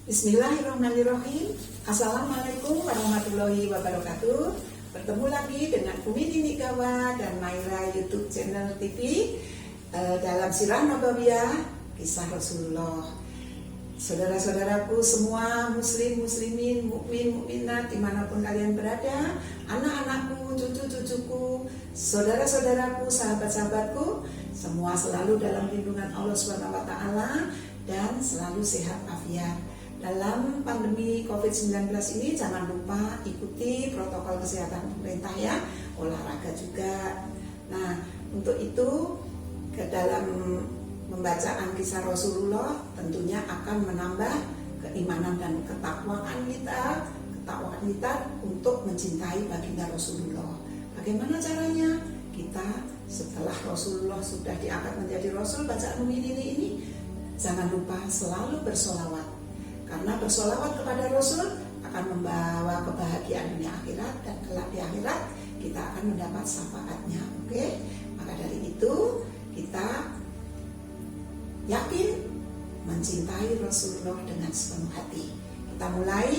Bismillahirrahmanirrahim. Assalamualaikum warahmatullahi wabarakatuh. Bertemu lagi dengan Umi Nini Gawa dan Maira YouTube channel TV dalam Sirah Nabawiyah Kisah Rasulullah. Saudara-saudaraku semua, muslim, muslimin, mukmin, mukminat dimanapun kalian berada, anak-anakku, cucu-cucuku, saudara-saudaraku, sahabat-sahabatku, semua selalu dalam lindungan Allah SWT dan selalu sehat afiat. Dalam pandemi COVID-19 ini jangan lupa ikuti protokol kesehatan pemerintah ya, olahraga juga. Nah, untuk itu ke dalam pembacaan kisah Rasulullah tentunya akan menambah keimanan dan ketakwaan kita untuk mencintai baginda Rasulullah. Bagaimana caranya? Kita setelah Rasulullah sudah diangkat menjadi Rasul, bacaan Umi Nini ini jangan lupa selalu bersolawat. Karena bersolawat kepada Rasul akan membawa kebahagiaan dunia akhirat, dan kelak di akhirat kita akan mendapat syafaatnya. Oke? Maka dari itu kita yakin mencintai Rasulullah dengan sepenuh hati. Kita mulai,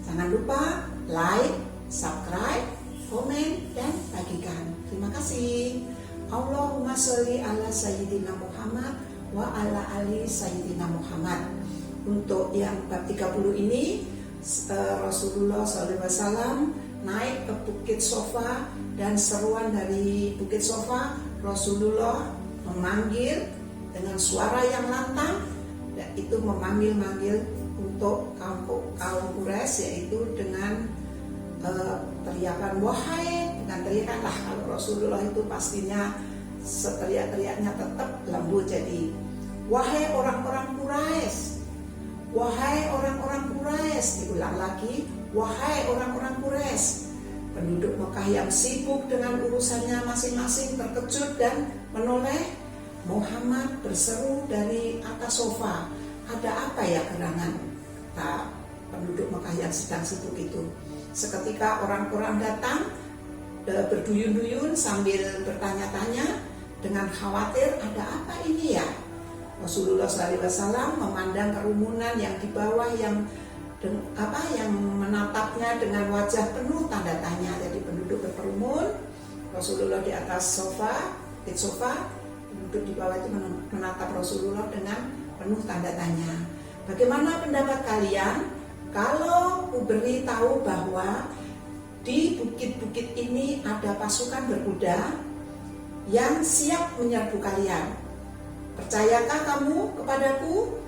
jangan lupa like, subscribe, komen, dan bagikan. Terima kasih. Allahumma sholli ala sayyidina Muhammad wa ala ali sayyidina Muhammad. Untuk yang bab 30 ini Rasulullah SAW naik ke Bukit Sofa, dan seruan dari Bukit Sofa Rasulullah memanggil dengan suara yang lantang, itu memanggil untuk kaum Quraisy, yaitu dengan teriakan wahai, bukan teriakan lah, kalau Rasulullah itu pastinya seteriak-teriaknya tetap lembut, jadi wahai orang-orang Quraisy, wahai orang-orang Quraisy, diulang lagi, wahai orang-orang Quraisy. Penduduk Mekah yang sibuk dengan urusannya masing-masing terkejut dan menoleh. Muhammad berseru dari atas sofa, ada apa ya gerangan? Penduduk Mekah yang sedang sibuk itu. Seketika orang-orang datang berduyun-duyun sambil bertanya-tanya dengan khawatir, ada apa ini ya? Rasulullah SAW memandang kerumunan yang di bawah yang menatapnya dengan wajah penuh tanda tanya. Jadi penduduk berkerumun, Rasulullah di atas sofa, penduduk di bawah itu menatap Rasulullah dengan penuh tanda tanya. Bagaimana pendapat kalian kalau ku beri tahu bahwa di bukit-bukit ini ada pasukan berkuda yang siap menyerbu kalian? Percayakah kamu kepadaku?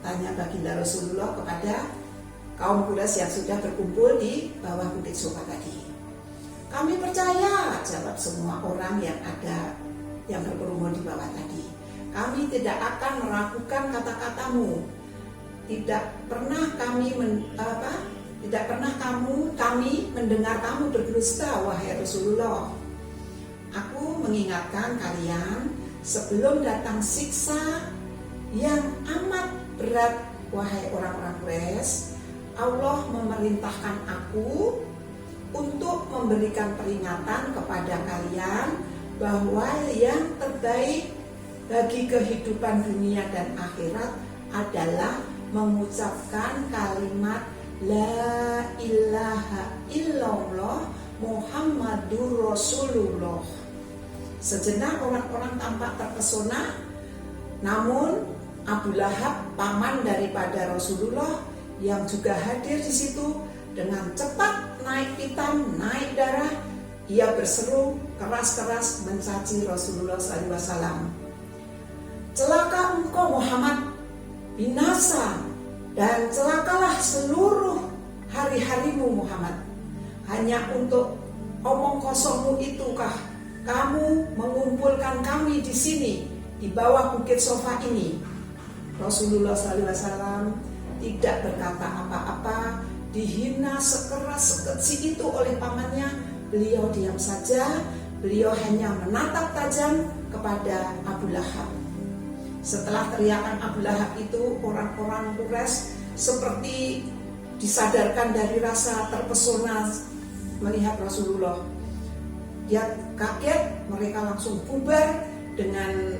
Tanya baginda Rasulullah kepada kaum Quraisy yang sudah berkumpul di bawah Bukit Sofa tadi. Kami percaya, jawab semua orang yang ada yang berkerumun di bawah tadi. Kami tidak akan meragukan kata-katamu. Tidak pernah kami mendengar kamu berdusta, wahai Rasulullah. Aku mengingatkan kalian sebelum datang siksa yang amat berat, wahai orang-orang Quraisy, Allah memerintahkan aku untuk memberikan peringatan kepada kalian bahwa yang terbaik bagi kehidupan dunia dan akhirat adalah mengucapkan kalimat La ilaha illallah Muhammadur Rasulullah. Sejenak orang-orang tampak terpesona, namun Abu Lahab, paman daripada Rasulullah yang juga hadir di situ, dengan cepat naik hitam, naik darah, ia berseru keras-keras mencaci Rasulullah SAW. Celaka engkau Muhammad, binasa, dan celakalah seluruh hari-harimu Muhammad. Hanya untuk omong kosongmu itukah kamu mengumpulkan kami di sini, di bawah Bukit Sofa ini? Rasulullah SAW tidak berkata apa-apa, dihina sekeras sekecil itu oleh pamannya. Beliau diam saja, beliau hanya menatap tajam kepada Abu Lahab. Setelah teriakan Abu Lahab itu, orang-orang Quraisy seperti disadarkan dari rasa terpesona melihat Rasulullah. Dia kaget, mereka langsung bubar dengan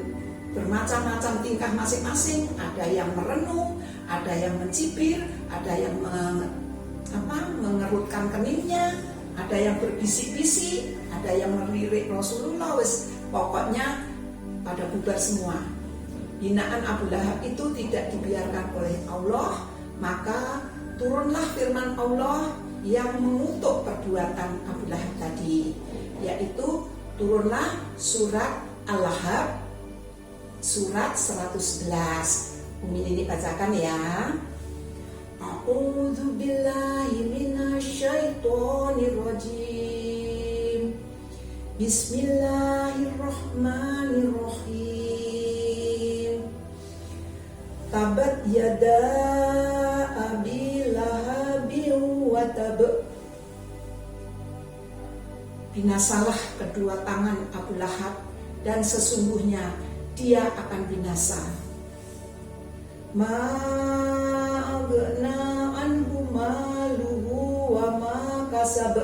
bermacam-macam tingkah masing-masing. Ada yang merenung, ada yang mencibir, ada yang mengerutkan keningnya, ada yang berbisik-bisik, ada yang melirik Rasulullah, pokoknya pada bubar semua. Hinaan Abu Lahab itu tidak dibiarkan oleh Allah, maka turunlah firman Allah yang mengutuk perbuatan Abu Lahab tadi, yaitu turunlah surat Al-Lahab, surat 111. Umi ini bacakan ya. A'udzu billahi minasyaitonir rajim. Bismillahirrahmanirrahim. Tabat yada abi lahabin wa tab. Binasalah kedua tangan Abu Lahab, dan sesungguhnya dia akan binasa. Ma'agna anhu maluhu wa ma kasab.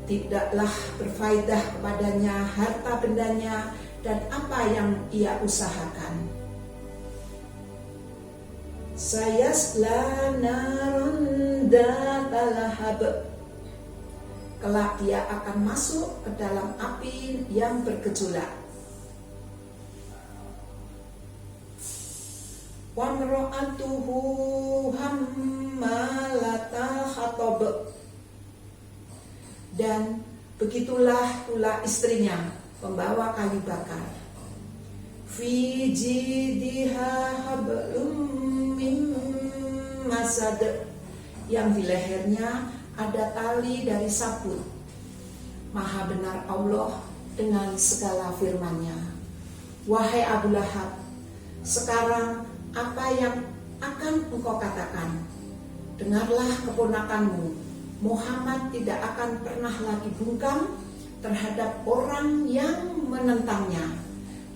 Tidaklah berfaedah kepadanya harta bendanya dan apa yang ia usahakan. Sayasla naran dzata lahab. Kelak dia akan masuk ke dalam api yang bergejolak. Wa imra'atuhu hammalatal hatab. Dan begitulah pula istrinya, pembawa kayu bakar. Fi jidha hablum min masad. Yang di lehernya ada tali dari sabut. Maha benar Allah dengan segala firman-Nya. Wahai Abu Lahab, sekarang apa yang akan engkau katakan? Dengarlah keponakanmu, Muhammad tidak akan pernah lagi bungkam terhadap orang yang menentangnya.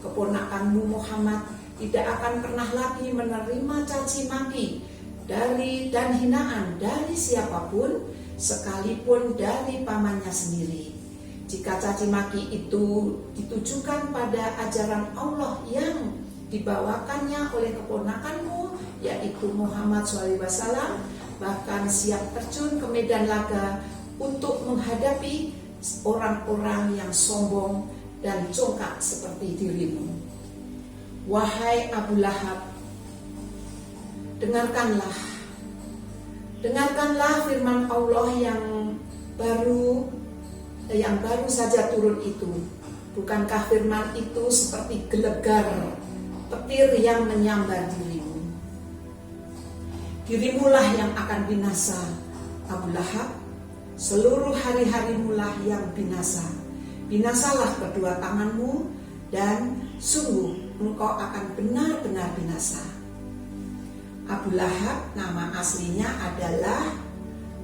Keponakanmu Muhammad tidak akan pernah lagi menerima caci maki dan hinaan dari siapapun, sekalipun dari pamannya sendiri. Jika caci maki itu ditujukan pada ajaran Allah yang dibawakannya oleh keponakanmu, yaitu Muhammad SAW, bahkan siap terjun ke medan laga untuk menghadapi orang-orang yang sombong dan congkak seperti dirimu. Wahai Abu Lahab, dengarkanlah firman Allah yang baru saja turun itu. Bukankah firman itu seperti gelegar petir yang menyambar dirimu? Dirimulah yang akan binasa, Abu Lahab. Seluruh hari-harimulah yang binasa. Binasalah kedua tanganmu, dan sungguh engkau akan benar-benar binasa. Abu Lahab nama aslinya adalah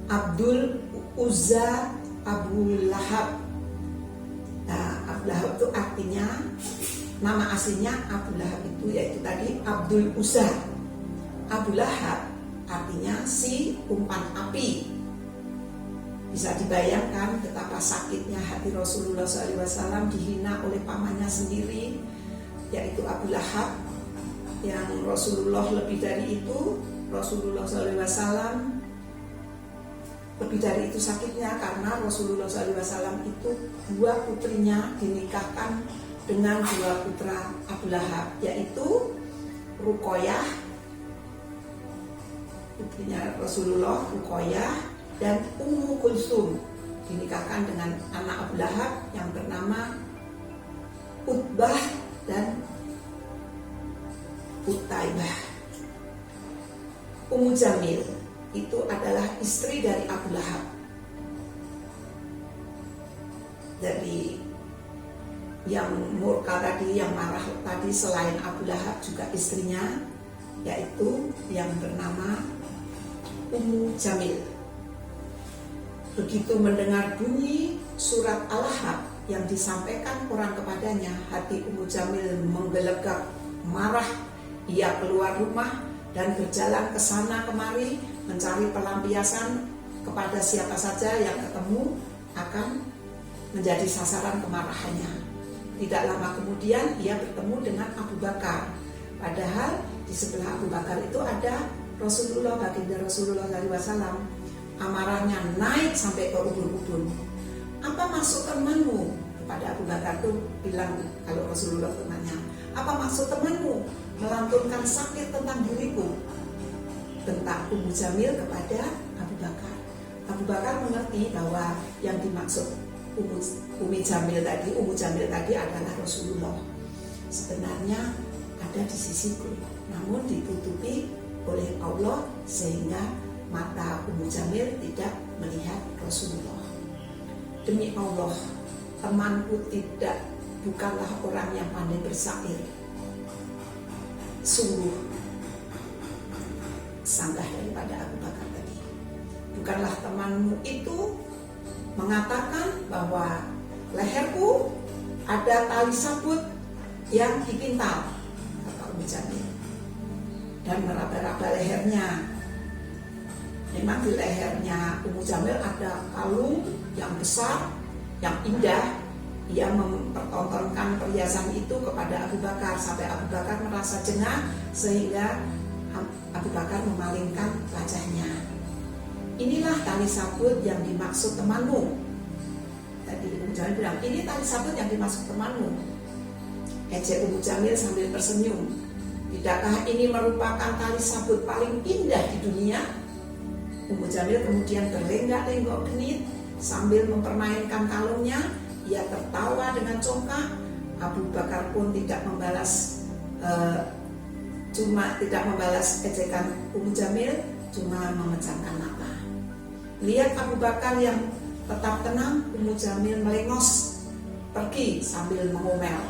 Abdul Uzza Abu Lahab. Nah, Abu Lahab itu artinya, nama aslinya Abu Lahab itu yaitu tadi Abdul Uzza. Abu Lahab artinya si umpan api. Bisa dibayangkan betapa sakitnya hati Rasulullah SAW dihina oleh pamannya sendiri, yaitu Abu Lahab. Yang Rasulullah lebih dari itu, Rasulullah SAW lebih dari itu sakitnya karena Rasulullah SAW itu dua putrinya dinikahkan dengan dua putra Abu Lahab, yaitu Ruqayyah, putrinya Rasulullah, Ruqayyah, dan Ummu Kulsum dinikahkan dengan anak Abu Lahab yang bernama Utbah dan Utaibah. Ummu Jamil itu adalah istri dari Abu Lahab. Jadi yang murka tadi, yang marah tadi, selain Abu Lahab juga istrinya, yaitu yang bernama Ummu Jamil. Begitu mendengar bunyi surat Al-Lahab yang disampaikan orang kepadanya, hati Ummu Jamil menggelegak, marah. Ia keluar rumah dan berjalan ke sana kemari mencari pelampiasan kepada siapa saja yang ketemu akan menjadi sasaran kemarahannya. Tidak lama kemudian ia bertemu dengan Abu Bakar. Padahal di sebelah Abu Bakar itu ada Rasulullah, baginda Rasulullah SAW. Amarahnya naik sampai ke ubun-ubun. Apa maksud temanmu? Kepada Abu Bakar tuh bilang, kalau Rasulullah temannya, apa maksud temanmu melantunkan sakit tentang diriku? Bentak Ummu Jamil kepada Abu Bakar. Abu Bakar mengerti bahwa yang dimaksud Ummu Jamil tadi adalah Rasulullah. Sebenarnya ada di sisiku, namun ditutupi oleh Allah sehingga mata Ummu Jamil tidak melihat Rasulullah. Demi Allah, temanku bukanlah orang yang pandai bersair. Sungguh sanggah daripada Abu Bakar tadi. Bukanlah temanmu itu mengatakan bahwa leherku ada tali sabut yang dipintal, kata Ummu Jamil, dan meraba-raba lehernya. Memang di lehernya Ummu Jamil ada kalung yang besar, yang indah. Ia mempertontonkan perhiasan itu kepada Abu Bakar sampai Abu Bakar merasa jengah sehingga Abu Bakar memalingkan wajahnya. Inilah tali sabut yang dimaksud temanmu. Tadi Ummu Jamil bilang, ini tali sabut yang dimaksud temanmu. Ejek Ummu Jamil sambil tersenyum. Tidakkah ini merupakan tali sabut paling indah di dunia? Ummu Jamil kemudian berlenggak-lenggok genit sambil mempermainkan kalungnya. Ia tertawa dengan congkak. Abu Bakar pun tidak membalas ejekan Ummu Jamil, cuma memejamkan mata. Lihat Abu Bakar yang tetap tenang, Ummu Jamil melengos pergi sambil mengomel.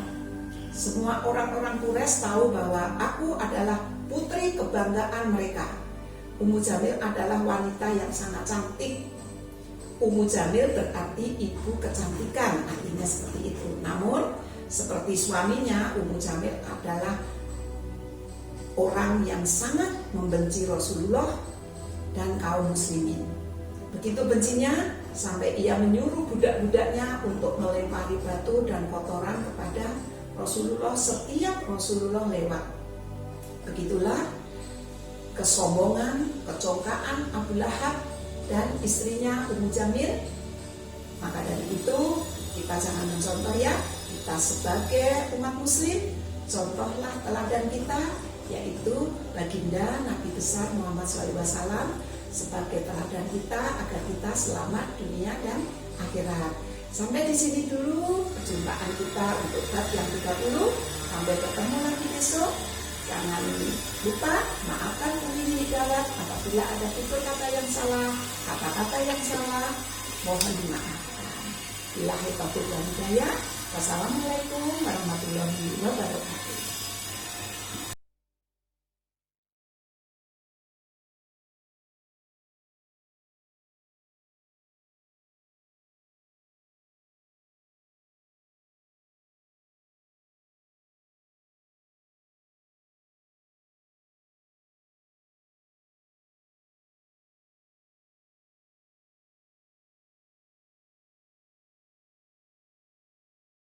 Semua orang-orang Quraisy tahu bahwa aku adalah putri kebanggaan mereka. Ummu Jamil adalah wanita yang sangat cantik. Ummu Jamil berarti ibu kecantikan, artinya seperti itu. Namun seperti suaminya, Ummu Jamil adalah orang yang sangat membenci Rasulullah dan kaum muslimin. Begitu bencinya sampai ia menyuruh budak-budaknya untuk melempari batu dan kotoran kepada Rasulullah setiap Rasulullah lewat. Begitulah kesombongan, kecongkaan Abu Lahab dan istrinya Ummu Jamil. Maka dari itu kita jangan mencontoh ya. Kita sebagai umat muslim, contohlah teladan kita, yaitu baginda Nabi besar Muhammad SAW sebagai teladan kita agar kita selamat dunia dan akhirat. Sampai di sini dulu perjumpaan kita untuk bab yang 30. Sampai ketemu lagi besok. Jangan lupa maafkan Umi Hidayat apabila ada tutur kata yang salah, kata-kata yang salah, mohon dimaafkan. Billahi taufiq wal hidayah. Wassalamualaikum warahmatullahi wabarakatuh.